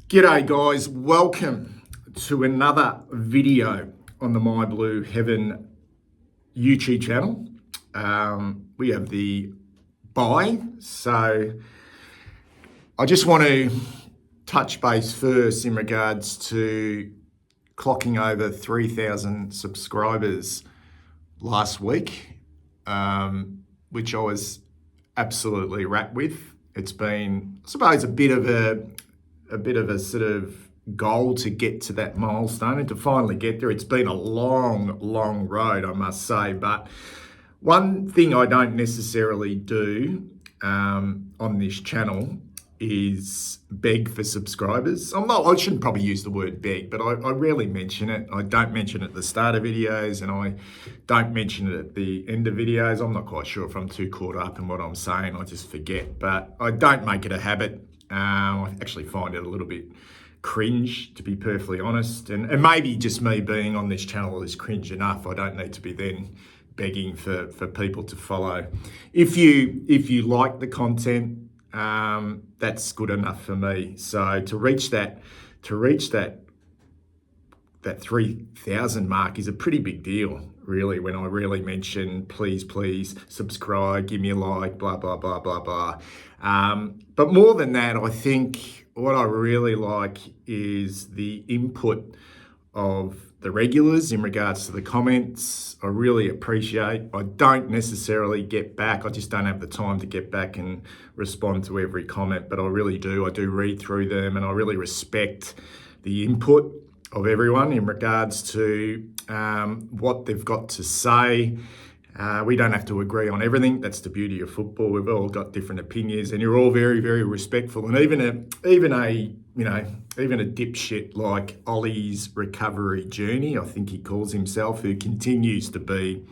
G'day guys, welcome to another video on the My Blue Heaven YouTube channel. We have the bye, so I just want to touch base first in regards to clocking over 3,000 subscribers last week, which I was absolutely wrapped with. It's been, I suppose, a bit of a sort of goal to get to that milestone and to finally get there. It's been a long road, I must say. But one thing I don't necessarily do on this channel is beg for subscribers. I shouldn't probably use the word beg, but I rarely mention it. I don't mention it at the start of videos and I don't mention it at the end of videos. I'm not quite sure if I'm too caught up in what I'm saying. I just forget, but I don't make it a habit. I actually find it a little bit cringe, to be perfectly honest. And maybe just me being on this channel is cringe enough. I don't need to be then begging for people to follow. If you like the content, that's good enough for me. So to reach that 3,000 mark is a pretty big deal, really, when I really mention please subscribe, give me a like, blah blah blah blah blah. But more than that, I think what I really like is the input of the regulars in regards to the comments. I really appreciate. I don't necessarily get back. I just don't have the time to get back and respond to every comment, but I really do. I do read through them and I really respect the input of everyone in regards to what they've got to say. We don't have to agree on everything. That's the beauty of football. We've all got different opinions, and you're all very respectful. And even a dipshit like Ollie's recovery journey, I think he calls himself, who continues to be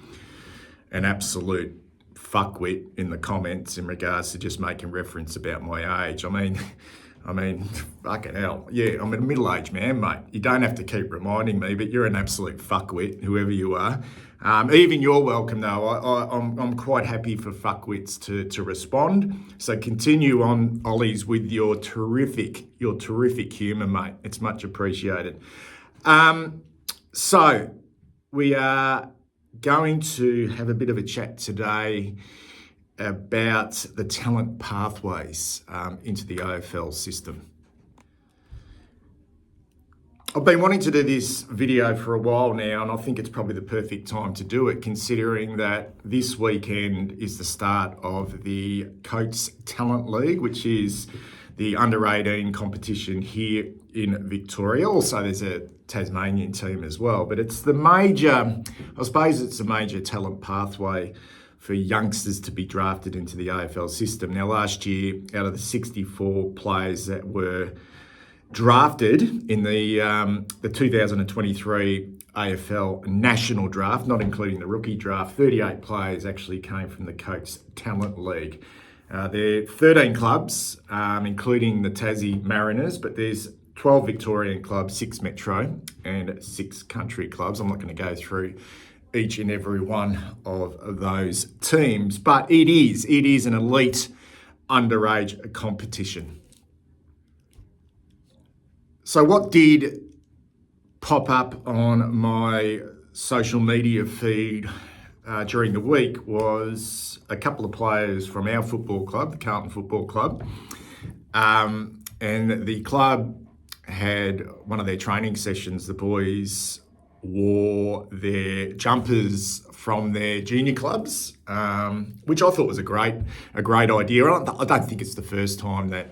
an absolute fuckwit in the comments in regards to just making reference about my age. I mean, fucking hell. Yeah, I'm a middle-aged man, mate. You don't have to keep reminding me, but you're an absolute fuckwit, whoever you are. Even you're welcome, though. I'm quite happy for fuckwits to respond. So continue on, Ollies, with your terrific humour, mate. It's much appreciated. So we are going to have a bit of a chat today about the talent pathways into the AFL system. I've been wanting to do this video for a while now, and I think it's probably the perfect time to do it, considering that this weekend is the start of the Coates Talent League, which is the under-18 competition here in Victoria. Also, there's a Tasmanian team as well, but it's the major talent pathway for youngsters to be drafted into the AFL system. Now, last year, out of the 64 players that were drafted in the 2023 AFL National Draft, not including the rookie draft, 38 players actually came from the Coates Talent League. There are 13 clubs, including the Tassie Mariners, but there's 12 Victorian clubs, 6 Metro and 6 country clubs. I'm not going to go through each and every one of those teams, but it is an elite underage competition. So what did pop up on my social media feed during the week was a couple of players from our football club, the Carlton Football Club, and the club had one of their training sessions. The boys wore their jumpers from their junior clubs, which I thought was a great idea. I don't think it's the first time that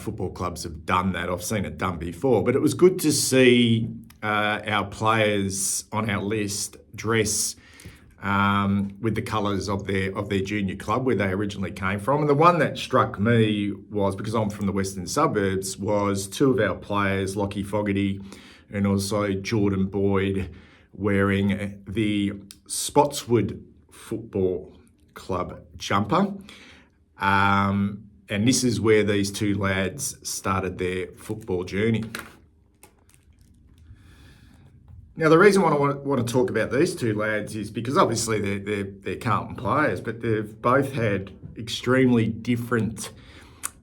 football clubs have done that. I've seen it done before, but it was good to see our players on our list dress with the colours of their junior club where they originally came from. And the one that struck me was, because I'm from the western suburbs, was 2 of our players, Lachie Fogarty and also Jordan Boyd, wearing the Spotswood Football Club jumper. And this is where these 2 lads started their football journey. Now, the reason why I want to talk about these 2 lads is because obviously they're Carlton players, but they've both had extremely different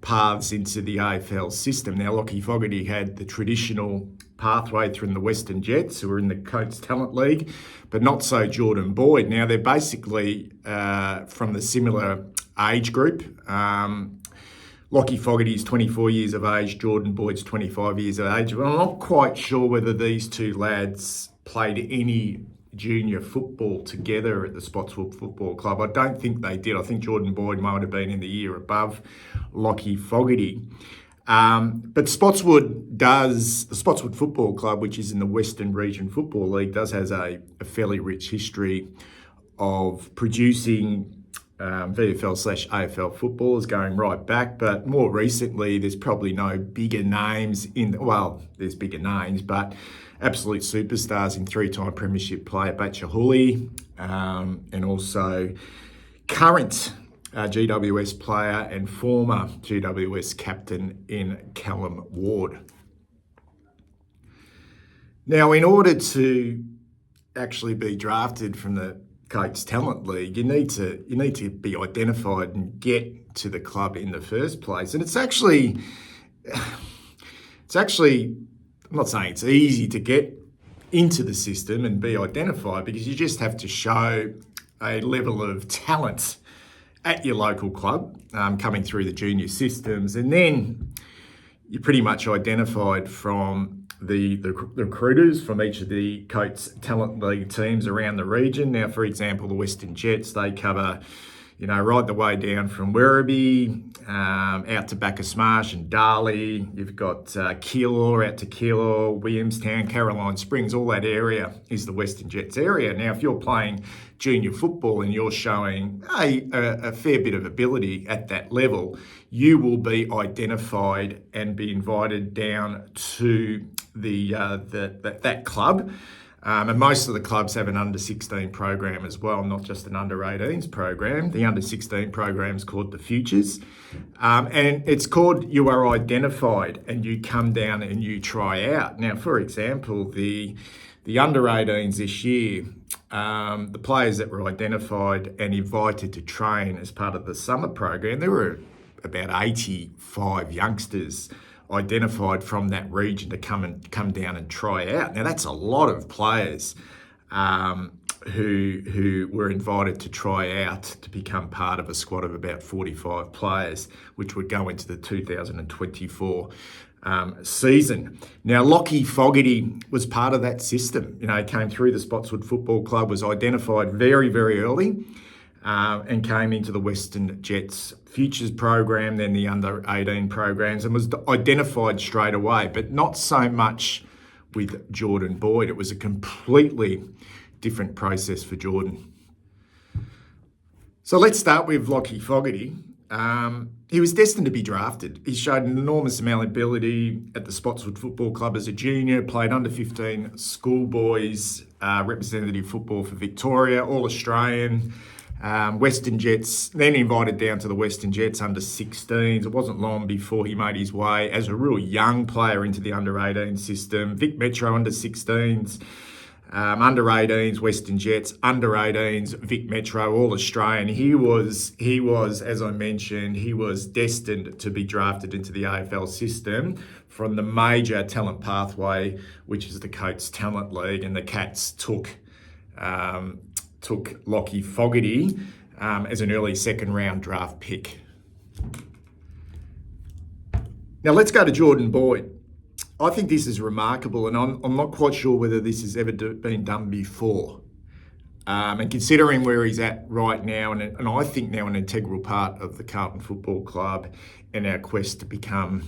paths into the AFL system. Now, Lachie Fogarty had the traditional pathway through the Western Jets, who were in the Coates Talent League, but not so Jordan Boyd. Now, they're basically from the similar age group. Lachie Fogarty is 24 years of age, Jordan Boyd's 25 years of age. But I'm not quite sure whether these two lads played any junior football together at the Spotswood Football Club. I don't think they did. I think Jordan Boyd might have been in the year above Lachie Fogarty. But the Spotswood Football Club, which is in the Western Region Football League, has a fairly rich history of producing VFL/AFL footballers going right back. But more recently, there's probably no bigger names there's bigger names, but absolute superstars in three-time premiership player Batcha Hooley, and also current GWS player and former GWS captain in Callum Ward. Now, in order to actually be drafted from the Coates Talent League, you need to be identified and get to the club in the first place. And it's actually I'm not saying it's easy to get into the system and be identified, because you just have to show a level of talent at your local club, coming through the junior systems, and then you're pretty much identified from the recruiters from each of the Coates Talent League teams around the region. Now, for example, the Western Jets, they cover, right the way down from Werribee, out to Bacchus Marsh and Darley. You've got Keilor out to Keilor, Williamstown, Caroline Springs. All that area is the Western Jets area. Now, if you're playing junior football and you're showing a fair bit of ability at that level, you will be identified and be invited down to that club. And most of the clubs have an under-16 program as well, not just an under-18s program. The under-16 program is called the Futures. And it's called You Are Identified, and you come down and you try out. Now, for example, the under-18s this year, the players that were identified and invited to train as part of the summer program, there were about 85 youngsters identified from that region to come down and try out. Now, that's a lot of players who were invited to try out to become part of a squad of about 45 players, which would go into the 2024 season. Now, Lachie Fogarty was part of that system. He came through the Spotswood Football Club, was identified very, very early, and came into the Western Jets Futures program, then the under-18 programs, and was identified straight away, but not so much with Jordan Boyd. It was a completely different process for Jordan. So let's start with Lachie Fogarty. He was destined to be drafted. He showed an enormous amount of ability at the Spotswood Football Club as a junior, played under-15 schoolboys, representative football for Victoria, All-Australian, Western Jets, then invited down to the Western Jets under-16s. It wasn't long before he made his way as a real young player into the under-18 system. Vic Metro under-16s, under-18s, Western Jets, under-18s, Vic Metro, All-Australian. He was, as I mentioned, he was destined to be drafted into the AFL system from the major talent pathway, which is the Coates Talent League, and the Cats took Lachie Fogarty as an early second-round draft pick. Now let's go to Jordan Boyd. I think this is remarkable, and I'm not quite sure whether this has ever been done before. And considering where he's at right now, and I think now an integral part of the Carlton Football Club and our quest to become,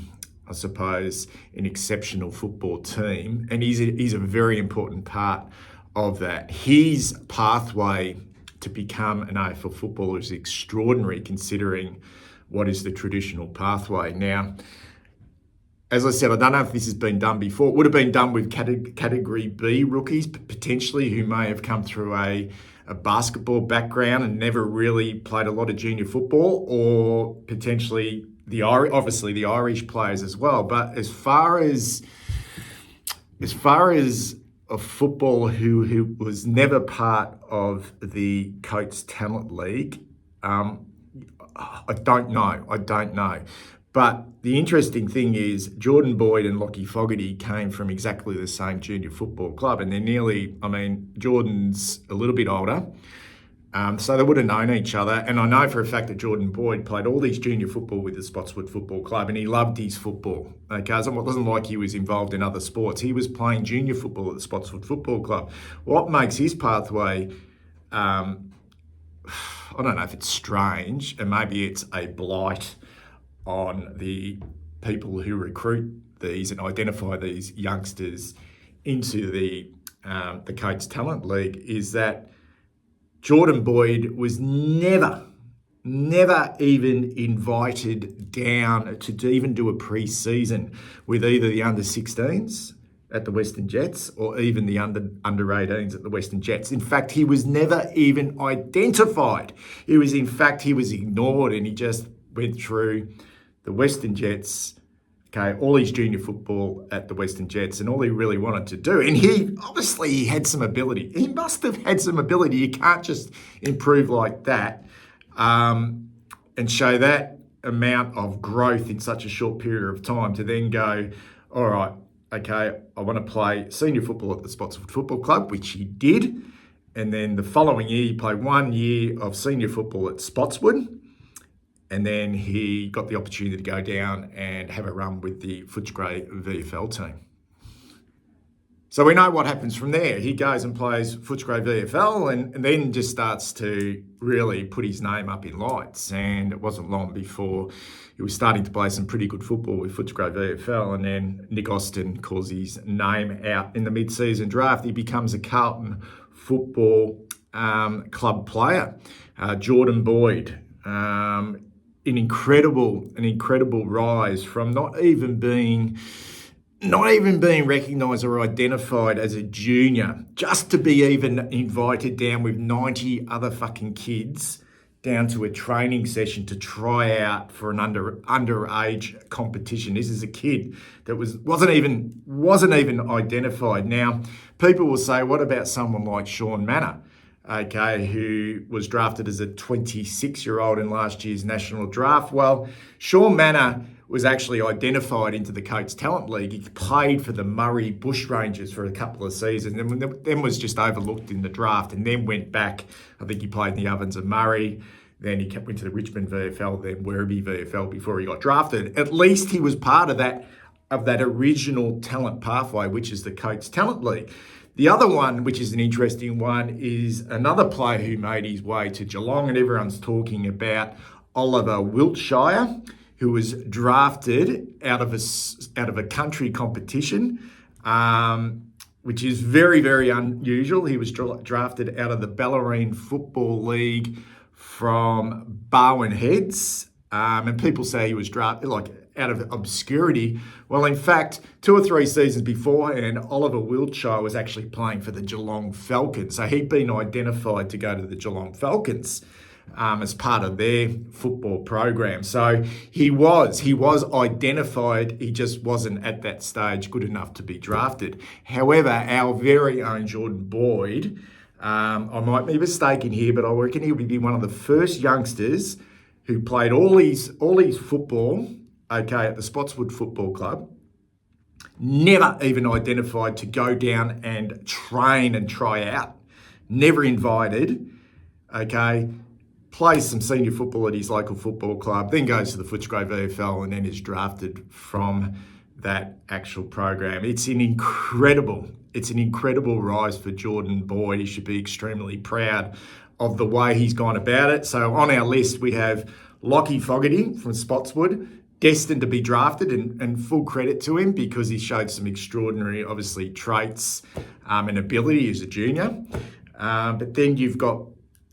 I suppose, an exceptional football team, and he's a very important part of that. His pathway to become an AFL footballer is extraordinary, considering what is the traditional pathway. Now, as I said, I don't know if this has been done before. It would have been done with Category B rookies, potentially, who may have come through a basketball background and never really played a lot of junior football, or potentially the Irish players as well. But as far as a footballer who was never part of the Coates Talent League, I don't know. But the interesting thing is Jordan Boyd and Lachie Fogarty came from exactly the same junior football club, and they're Jordan's a little bit older. So they would have known each other. And I know for a fact that Jordan Boyd played all these junior football with the Spotswood Football Club, and he loved his football. Okay, so it wasn't like he was involved in other sports. He was playing junior football at the Spotswood Football Club. What makes his pathway, I don't know if it's strange, and maybe it's a blight on the people who recruit these and identify these youngsters into the Coates Talent League, is that Jordan Boyd was never even invited down to even do a pre-season with either the under-16s at the Western Jets or even the under-18s at the Western Jets. In fact, he was never even identified. He was ignored, and he just went through the Western Jets, all his junior football at the Western Jets, and all he really wanted to do. And he had some ability. He must have had some ability. You can't just improve like that and show that amount of growth in such a short period of time to then go, all right, okay, I want to play senior football at the Spotswood Football Club, which he did. And then the following year, he played 1 year of senior football at Spotswood. And then he got the opportunity to go down and have a run with the Footscray VFL team. So we know what happens from there. He goes and plays Footscray VFL and then just starts to really put his name up in lights. And it wasn't long before he was starting to play some pretty good football with Footscray VFL. And then Nick Austin calls his name out in the mid-season draft. He becomes a Carlton Football Club player. Jordan Boyd, an incredible rise from not even being recognised or identified as a junior, just to be even invited down with 90 other fucking kids down to a training session to try out for an underage competition. This is a kid that wasn't even identified. Now, people will say, what about someone like Sean Manor? Okay, who was drafted as a 26-year-old in last year's national draft. Well, Sean Manor was actually identified into the Coates Talent League. He played for the Murray Bushrangers for a couple of seasons and then was just overlooked in the draft and then went back. I think he played in the Ovens of Murray. Then he went to the Richmond VFL, then Werribee VFL before he got drafted. At least he was part of that original talent pathway, which is the Coates Talent League. The other one, which is an interesting one, is another player who made his way to Geelong, and everyone's talking about Oliver Wiltshire, who was drafted out of a country competition, which is very, very unusual. He was drafted out of the Bellarine Football League from Barwon Heads, and people say he was drafted out of obscurity. Well, in fact, 2 or 3 seasons beforehand, Oliver Wiltshire was actually playing for the Geelong Falcons. So he'd been identified to go to the Geelong Falcons as part of their football program. So he was identified. He just wasn't at that stage good enough to be drafted. However, our very own Jordan Boyd, I might be mistaken here, but I reckon he would be one of the first youngsters who played all his football, at the Spotswood Football Club, never even identified to go down and train and try out, never invited, plays some senior football at his local football club, then goes to the Footscray VFL and then is drafted from that actual program. It's an incredible rise for Jordan Boyd. He should be extremely proud of the way he's gone about it. So on our list, we have Lachie Fogarty from Spotswood, destined to be drafted, and full credit to him because he showed some extraordinary, obviously, traits and ability as a junior. But then you've got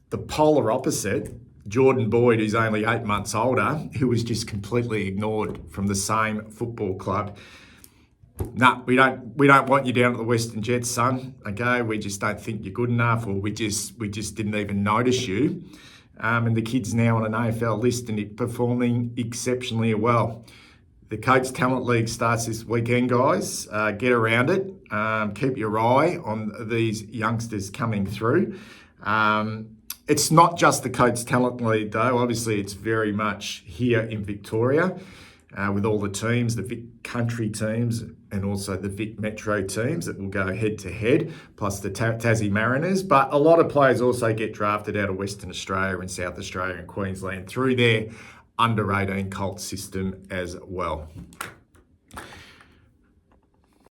the polar opposite, Jordan Boyd, who's only 8 months older, who was just completely ignored from the same football club. No, we don't want you down at the Western Jets, son. Okay, we just don't think you're good enough, or we just didn't even notice you. And the kid's now on an AFL list and performing exceptionally well. The Coates Talent League starts this weekend, guys. Get around it. Keep your eye on these youngsters coming through. It's not just the Coates Talent League, though. Obviously, it's very much here in Victoria. with all the teams, the Vic Country teams and also the Vic Metro teams that will go head to head, plus the Tassie Mariners. But a lot of players also get drafted out of Western Australia and South Australia and Queensland through their under-18 Colt system as well.